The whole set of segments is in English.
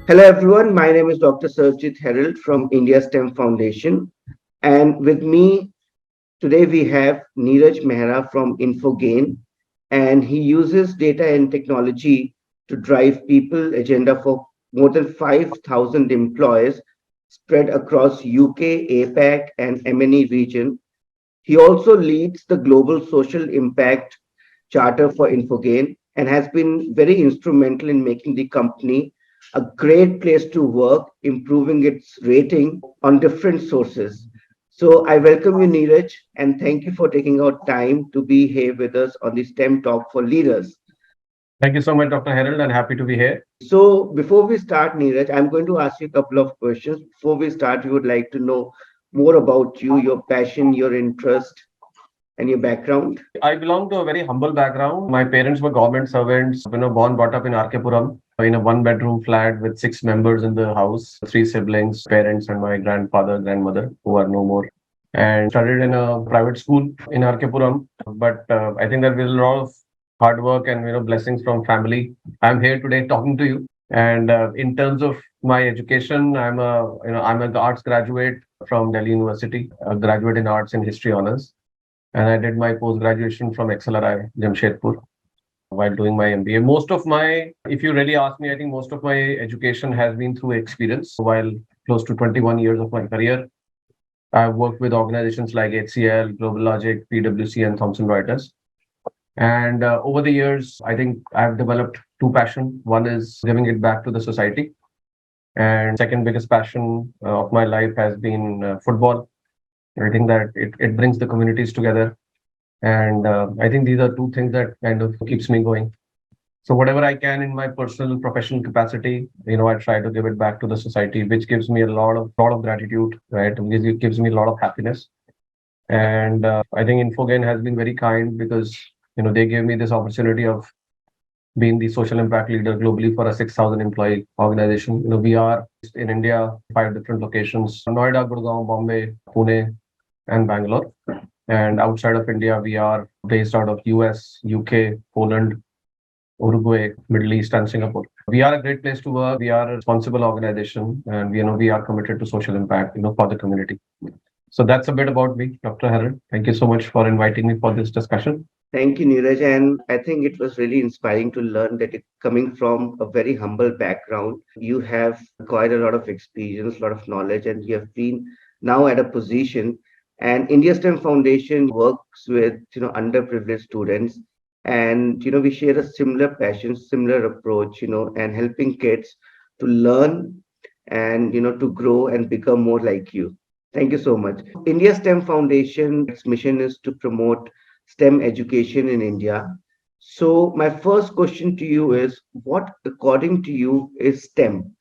Hello everyone, my name is Dr. Sanchit from India STEM Foundation, and with me today we have Neeraj Mehra from Infogain, and he uses data and technology to drive people agenda for more than 5,000 employees spread across UK, APAC, and MNE region. He also leads the Global Social Impact Charter for Infogain and has been very instrumental in making the company a great place to work, improving its rating on different sources. So I welcome you, Neeraj, and thank you for taking out time to be here with us on the STEM Talk for Leaders. Thank you so much, Dr. Harold, and happy to be here. So before we start, Neeraj, I'm going to ask you a couple of questions. Before we start, we would like to know more about you, your passion, your interest, and your background. I belong to a very humble background. My parents were government servants, born, brought up in RK in a one-bedroom flat with six members in the house, three siblings, parents, and my grandfather, grandmother, who are no more. And studied in a private school in RK. But I think that with a lot of hard work and blessings from family, I'm here today talking to you. And in terms of my education, I'm an arts graduate from Delhi University, a graduate in arts and history honors, and I did my post graduation from XLRI Jamshedpur while doing my MBA. If you really ask me, I think most of my education has been through experience. While close to 21 years of my career, I've worked with organizations like HCL, Global Logic, PwC, and Thomson Reuters. And over the years, I think I've developed two passions. One is giving it back to the society. And second biggest passion of my life has been football. I think that it brings the communities together. And I think these are two things that kind of keeps me going. So whatever I can in my personal professional capacity, I try to give it back to the society, which gives me a lot of gratitude, right? Because it gives me a lot of happiness. And I think Infogain has been very kind because they gave me this opportunity of being the social impact leader globally for a 6,000 employee organization. We are in India, 5 different locations: Noida, Gurgaon, Bombay, Pune, and Bangalore. And outside of India, we are based out of US, UK, Poland, Uruguay, Middle East, and Singapore. We are a great place to work. We are a responsible organization, and we are committed to social impact, for the community. So that's a bit about me, Dr. Harold. Thank you so much for inviting me for this discussion. Thank you, Neeraj. And I think it was really inspiring to learn that coming from a very humble background, you have quite a lot of experience, a lot of knowledge, and you have been now at a position. And India STEM Foundation works with underprivileged students, and we share a similar passion, similar approach, and helping kids to learn and to grow and become more like you. Thank you so much. India STEM Foundation, its mission is to promote STEM education in India. So my first question to you is, what according to you is STEM?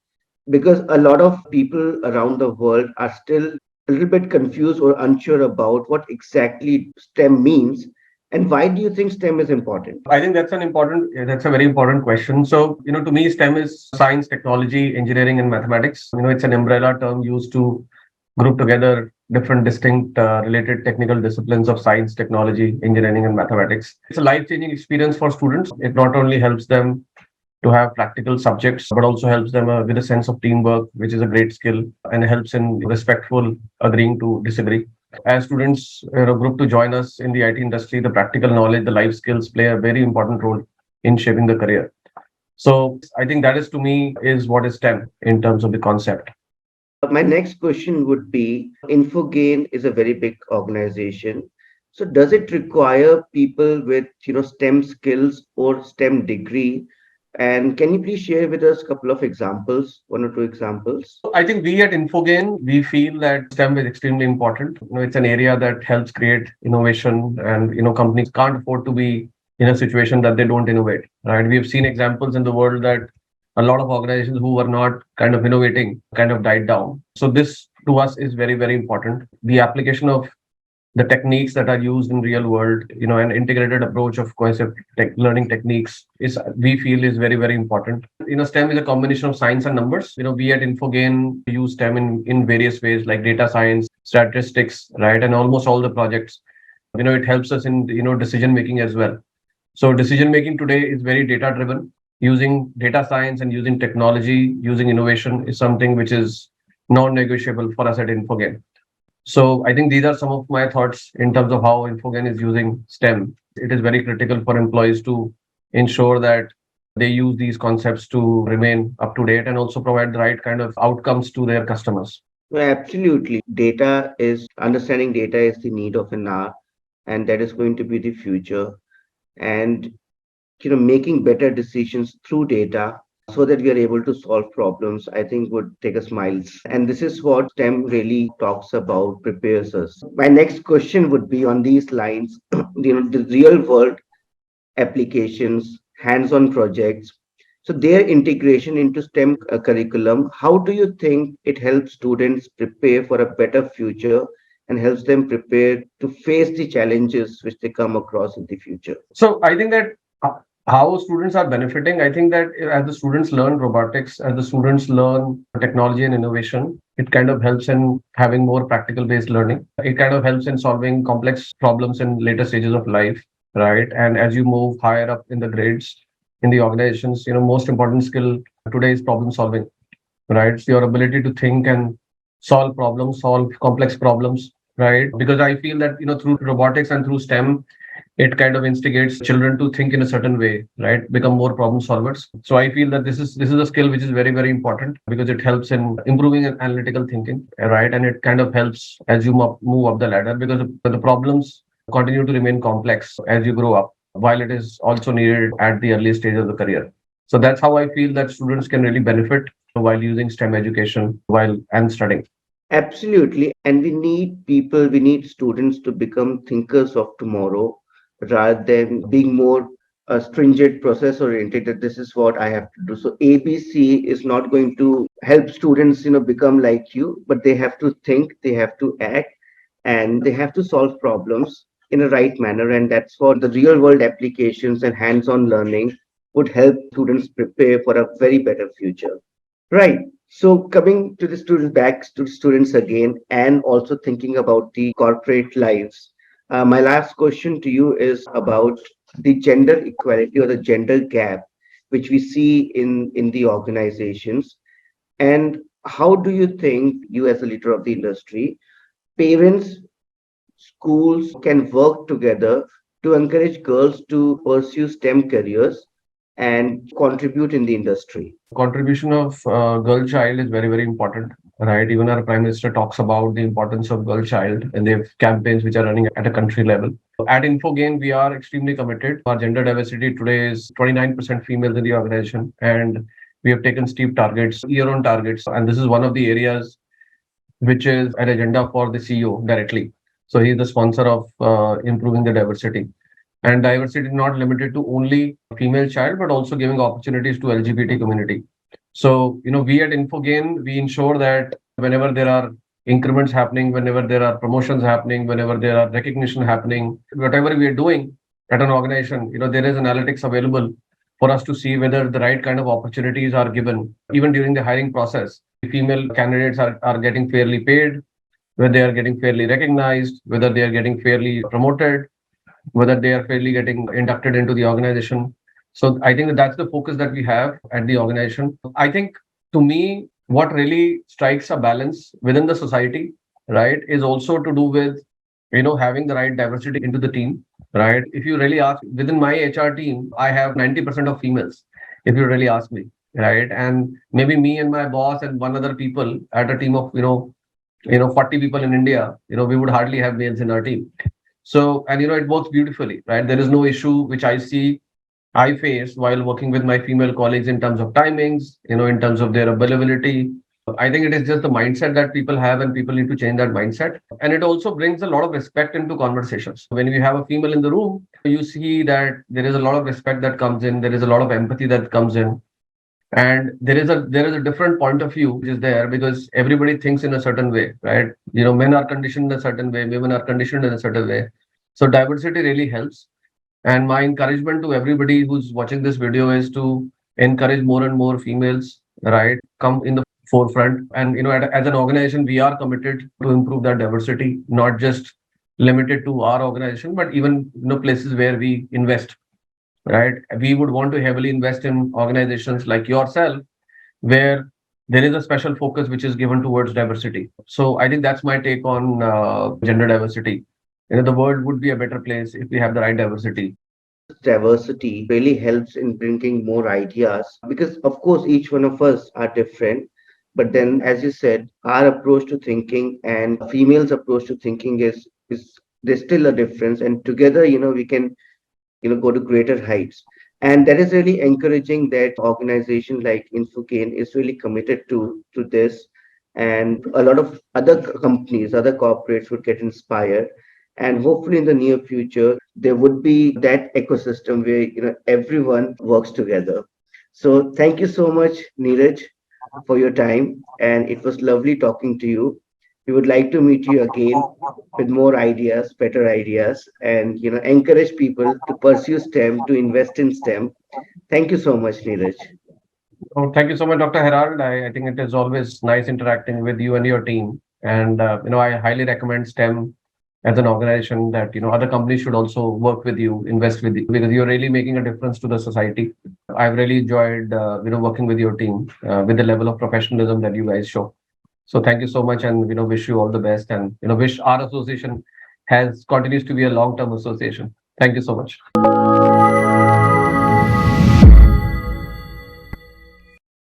Because a lot of people around the world are still a little bit confused or unsure about what exactly STEM means. And why do you think STEM is important? I think that's a very important question. So, to me, STEM is science, technology, engineering, and mathematics. It's an umbrella term used to group together different distinct related technical disciplines of science, technology, engineering, and mathematics. It's a life-changing experience for students. It not only helps them to have practical subjects, but also helps them with a sense of teamwork, which is a great skill, and helps in respectful agreeing to disagree. As students group to join us in the IT industry, the practical knowledge, the life skills play a very important role in shaping the career. So I think that is, to me, is what is STEM in terms of the concept. My next question would be, Infogain is a very big organization. So does it require people with STEM skills or STEM degree? And can you please share with us a couple of examples, one or two examples? I think we at Infogain, we feel that STEM is extremely important. It's an area that helps create innovation, and companies can't afford to be in a situation that they don't innovate. Right? We've seen examples in the world that a lot of organizations who were not kind of innovating kind of died down. So this to us is very, very important. The application of the techniques that are used in real world, an integrated approach of cohesive learning techniques is, we feel, is very, very important. STEM is a combination of science and numbers. We at Infogain use STEM in various ways, like data science, statistics, right? And almost all the projects, it helps us in, decision making as well. So decision making today is very data driven. using data science and using technology, using innovation is something which is non-negotiable for us at Infogain. So I think these are some of my thoughts in terms of how Infogain is using STEM. It is very critical for employees to ensure that they use these concepts to remain up to date and also provide the right kind of outcomes to their customers. Well, absolutely. Data is understanding data is the need of an hour, and that is going to be the future. And making better decisions through data so that we are able to solve problems, I think would take us miles. And this is what STEM really talks about, prepares us. My next question would be on these lines, the real world applications, hands-on projects. So their integration into STEM curriculum, how do you think it helps students prepare for a better future and helps them prepare to face the challenges which they come across in the future? So I think that how students are benefiting, I think that as the students learn robotics, as the students learn technology and innovation, it kind of helps in having more practical based learning. It kind of helps in solving complex problems in later stages of life, right? And as you move higher up in the grades in the organizations, most important skill today is problem solving, right? It's your ability to think and solve problems, solve complex problems, right? Because I feel that, through robotics and through STEM, it kind of instigates children to think in a certain way, right? Become more problem solvers. So I feel that this is a skill which is very, very important because it helps in improving analytical thinking, right? And it kind of helps as you move up the ladder because the problems continue to remain complex as you grow up, while it is also needed at the early stage of the career. So that's how I feel that students can really benefit while using STEM education while and studying. Absolutely. And we need people, we need students to become thinkers of tomorrow rather than being more stringent, process oriented, that this is what I have to do. So ABC is not going to help students, become like you, but they have to think, they have to act, and they have to solve problems in a right manner. And that's what the real world applications and hands-on learning would help students prepare for a very better future. Right. So coming to the students back to students again, and also thinking about the corporate lives. My last question to you is about the gender equality or the gender gap, which we see in the organizations. And how do you think you, as a leader of the industry, parents, schools can work together to encourage girls to pursue STEM careers and contribute in the industry? Contribution of girl child is very, very important, right? Even our prime minister talks about the importance of girl child, and they have campaigns which are running at a country level. At Infogain, we are extremely committed. Our gender diversity today is 29% females in the organization, and we have taken steep targets, year on targets. And this is one of the areas which is an agenda for the CEO directly. So he is the sponsor of improving the diversity. And diversity is not limited to only female child, but also giving opportunities to LGBT community. So, we at Infogain, we ensure that whenever there are increments happening, whenever there are promotions happening, whenever there are recognition happening, whatever we are doing at an organization, there is analytics available for us to see whether the right kind of opportunities are given, even during the hiring process. Female candidates are getting fairly paid, whether they are getting fairly recognized, whether they are getting fairly promoted, whether they are fairly getting inducted into the organization. So I think that's the focus that we have at the organization. I think to me, what really strikes a balance within the society, right, is also to do with, having the right diversity into the team, right? If you really ask within my HR team, I have 90% of females, if you really ask me, right? And maybe me and my boss and one other people at a team of, 40 people in India, we would hardly have males in our team. So, and it works beautifully, right? There is no issue which I face while working with my female colleagues in terms of timings, in terms of their availability. I think it is just the mindset that people have, and people need to change that mindset. And it also brings a lot of respect into conversations. When you have a female in the room, you see that there is a lot of respect that comes in, there is a lot of empathy that comes in. And there is a different point of view which is there because everybody thinks in a certain way, right? Men are conditioned in a certain way, women are conditioned in a certain way. So diversity really helps. And my encouragement to everybody who's watching this video is to encourage more and more females, right? Come in the forefront. And as an organization, we are committed to improve that diversity, not just limited to our organization, but even places where we invest, right? We would want to heavily invest in organizations like yourself, where there is a special focus which is given towards diversity. So I think that's my take on gender diversity. The world would be a better place if we have the right diversity. This diversity really helps in bringing more ideas because, of course, each one of us are different. But then, as you said, our approach to thinking and females' approach to thinking is there's still a difference, and together, we can go to greater heights. And that is really encouraging that organization like Infogain is really committed to this, and a lot of other companies, other corporates would get inspired. And hopefully in the near future there would be that ecosystem where everyone works together. So thank you so much, Neeraj, for your time, and it was lovely talking to you. We would like to meet you again with more ideas, better ideas, and encourage people to pursue STEM, to invest in STEM. Thank you so much, Neeraj. Oh, thank you so much, Dr. Herald. I think it is always nice interacting with you and your team. And I highly recommend STEM as an organization that other companies should also work with you, invest with you, because you're really making a difference to the society. I've really enjoyed working with your team with the level of professionalism that you guys show. So thank you so much, and wish you all the best, and wish our association has continues to be a long-term association. Thank you so much.